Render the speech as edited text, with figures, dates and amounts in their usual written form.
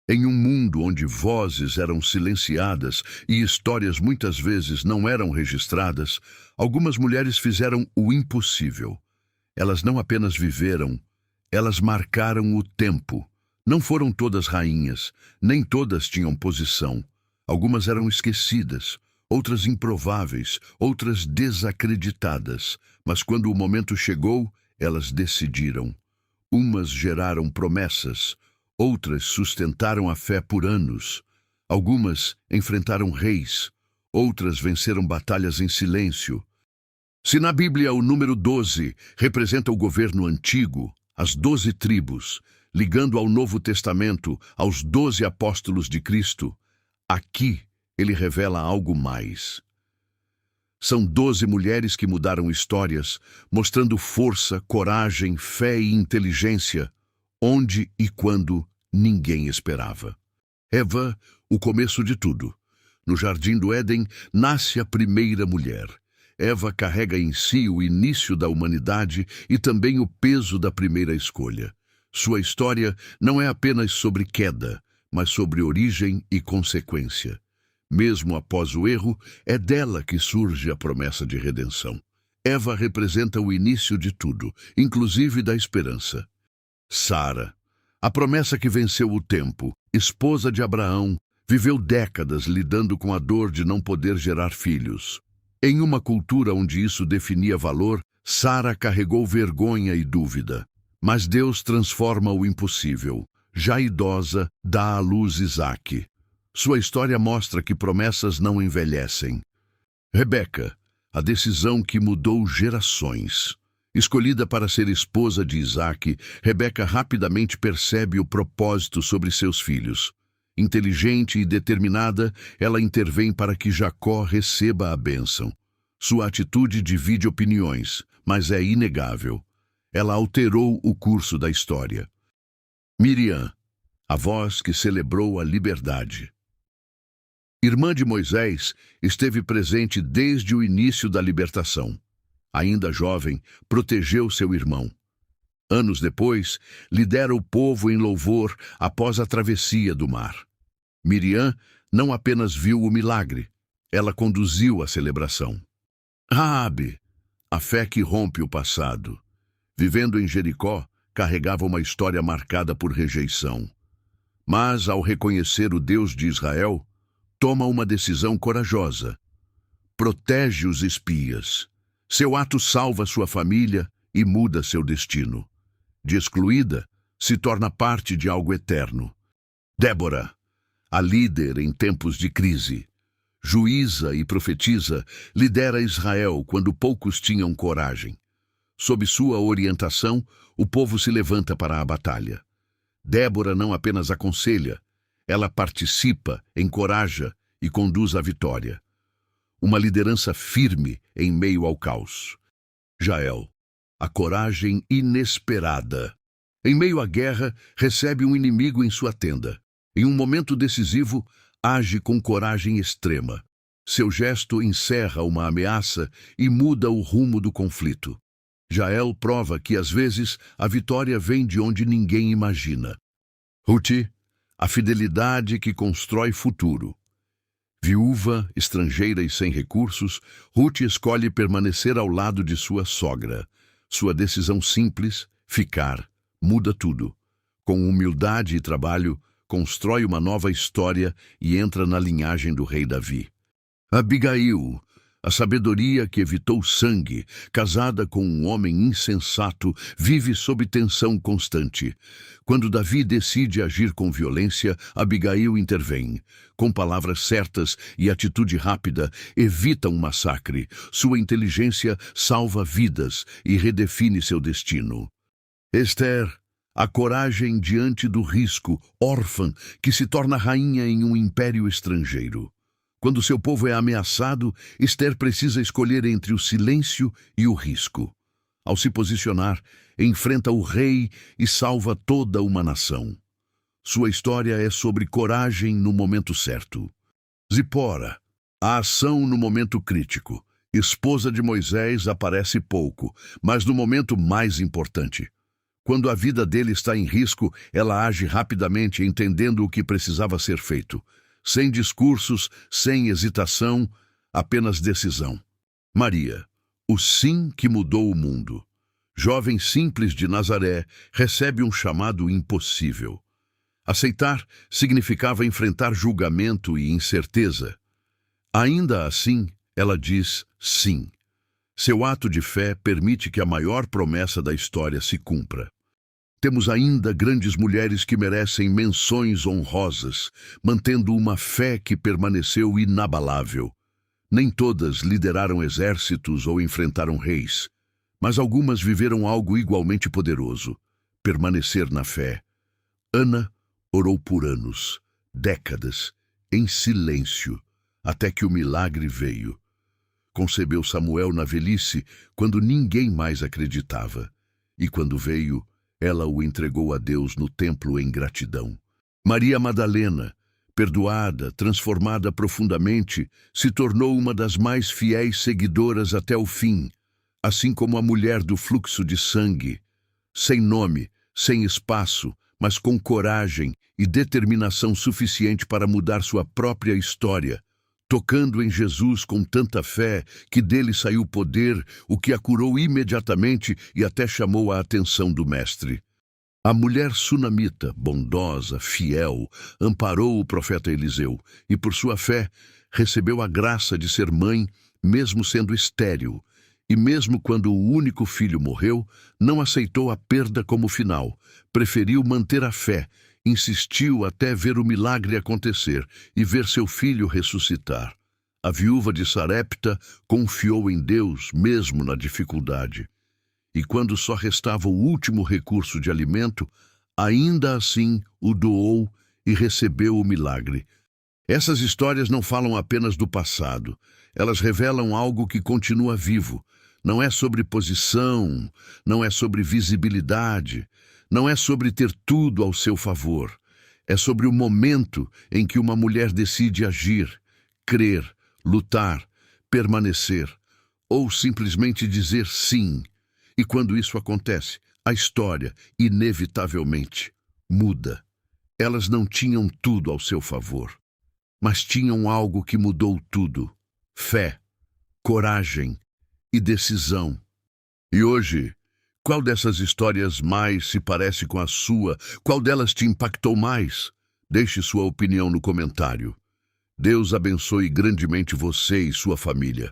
Em um mundo onde vozes eram silenciadas e histórias muitas vezes não eram registradas, algumas mulheres fizeram o impossível. Elas não apenas viveram, elas marcaram o tempo. Não foram todas rainhas, nem todas tinham posição. Algumas eram esquecidas, outras improváveis, outras desacreditadas. Mas quando o momento chegou, elas decidiram. Umas geraram promessas, outras sustentaram a fé por anos. Algumas enfrentaram reis, outras venceram batalhas em silêncio. Se na Bíblia o número 12 representa o governo antigo, as 12 tribos, ligando ao Novo Testamento, aos 12 apóstolos de Cristo, aqui ele revela algo mais. São 12 mulheres que mudaram histórias, mostrando força, coragem, fé e inteligência, onde e quando ninguém esperava. Eva, o começo de tudo. No Jardim do Éden, nasce a primeira mulher. Eva carrega em si o início da humanidade e também o peso da primeira escolha. Sua história não é apenas sobre queda, mas sobre origem e consequência. Mesmo após o erro, é dela que surge a promessa de redenção. Eva representa o início de tudo, inclusive da esperança. Sara, a promessa que venceu o tempo, esposa de Abraão, viveu décadas lidando com a dor de não poder gerar filhos. Em uma cultura onde isso definia valor, Sara carregou vergonha e dúvida. Mas Deus transforma o impossível. Já idosa, dá à luz Isaque. Sua história mostra que promessas não envelhecem. Rebeca, a decisão que mudou gerações. Escolhida para ser esposa de Isaque, Rebeca rapidamente percebe o propósito sobre seus filhos. Inteligente e determinada, ela intervém para que Jacó receba a bênção. Sua atitude divide opiniões, mas é inegável. Ela alterou o curso da história. Miriam, a voz que celebrou a liberdade. Irmã de Moisés, esteve presente desde o início da libertação. Ainda jovem, protegeu seu irmão. Anos depois, lidera o povo em louvor após a travessia do mar. Miriam não apenas viu o milagre, ela conduziu a celebração. Raabe, a fé que rompe o passado. Vivendo em Jericó, carregava uma história marcada por rejeição. Mas, ao reconhecer o Deus de Israel, toma uma decisão corajosa. Protege os espias. Seu ato salva sua família e muda seu destino. De excluída, se torna parte de algo eterno. Débora, a líder em tempos de crise. Juíza e profetiza, lidera Israel quando poucos tinham coragem. Sob sua orientação, o povo se levanta para a batalha. Débora não apenas aconselha, ela participa, encoraja e conduz à vitória. Uma liderança firme em meio ao caos. Jael, a coragem inesperada. Em meio à guerra, recebe um inimigo em sua tenda. Em um momento decisivo, age com coragem extrema. Seu gesto encerra uma ameaça e muda o rumo do conflito. Jael prova que, às vezes, a vitória vem de onde ninguém imagina. Ruth, a fidelidade que constrói futuro. Viúva, estrangeira e sem recursos, Ruth escolhe permanecer ao lado de sua sogra. Sua decisão simples, ficar, muda tudo. Com humildade e trabalho, constrói uma nova história e entra na linhagem do rei Davi. Abigail, a sabedoria que evitou sangue, casada com um homem insensato, vive sob tensão constante. Quando Davi decide agir com violência, Abigail intervém. Com palavras certas e atitude rápida, evita um massacre. Sua inteligência salva vidas e redefine seu destino. Esther, a coragem diante do risco, órfã, que se torna rainha em um império estrangeiro. Quando seu povo é ameaçado, Esther precisa escolher entre o silêncio e o risco. Ao se posicionar, enfrenta o rei e salva toda uma nação. Sua história é sobre coragem no momento certo. Zipora, a ação no momento crítico. Esposa de Moisés, aparece pouco, mas no momento mais importante. Quando a vida dele está em risco, ela age rapidamente, entendendo o que precisava ser feito. Sem discursos, sem hesitação, apenas decisão. Maria, o sim que mudou o mundo. Jovem simples de Nazaré, recebe um chamado impossível. Aceitar significava enfrentar julgamento e incerteza. Ainda assim, ela diz sim. Seu ato de fé permite que a maior promessa da história se cumpra. Temos ainda grandes mulheres que merecem menções honrosas, mantendo uma fé que permaneceu inabalável. Nem todas lideraram exércitos ou enfrentaram reis, mas algumas viveram algo igualmente poderoso: permanecer na fé. Ana orou por anos, décadas, em silêncio, até que o milagre veio. Concebeu Samuel na velhice, quando ninguém mais acreditava. E quando veio, ela o entregou a Deus no templo em gratidão. Maria Madalena, perdoada, transformada profundamente, se tornou uma das mais fiéis seguidoras até o fim, assim como a mulher do fluxo de sangue. Sem nome, sem espaço, mas com coragem e determinação suficiente para mudar sua própria história, tocando em Jesus com tanta fé que dele saiu poder, o que a curou imediatamente e até chamou a atenção do Mestre. A mulher sunamita, bondosa, fiel, amparou o profeta Eliseu e, por sua fé, recebeu a graça de ser mãe, mesmo sendo estéril. E mesmo quando o único filho morreu, não aceitou a perda como final. Preferiu manter a fé, insistiu até ver o milagre acontecer e ver seu filho ressuscitar. A viúva de Sarepta confiou em Deus mesmo na dificuldade. E quando só restava o último recurso de alimento, ainda assim o doou e recebeu o milagre. Essas histórias não falam apenas do passado, elas revelam algo que continua vivo. Não é sobre posição, não é sobre visibilidade, não é sobre ter tudo ao seu favor. É sobre o momento em que uma mulher decide agir, crer, lutar, permanecer, ou simplesmente dizer sim. E quando isso acontece, a história, inevitavelmente, muda. Elas não tinham tudo ao seu favor, mas tinham algo que mudou tudo: fé, coragem e decisão. E hoje, qual dessas histórias mais se parece com a sua? Qual delas te impactou mais? Deixe sua opinião no comentário. Deus abençoe grandemente você e sua família.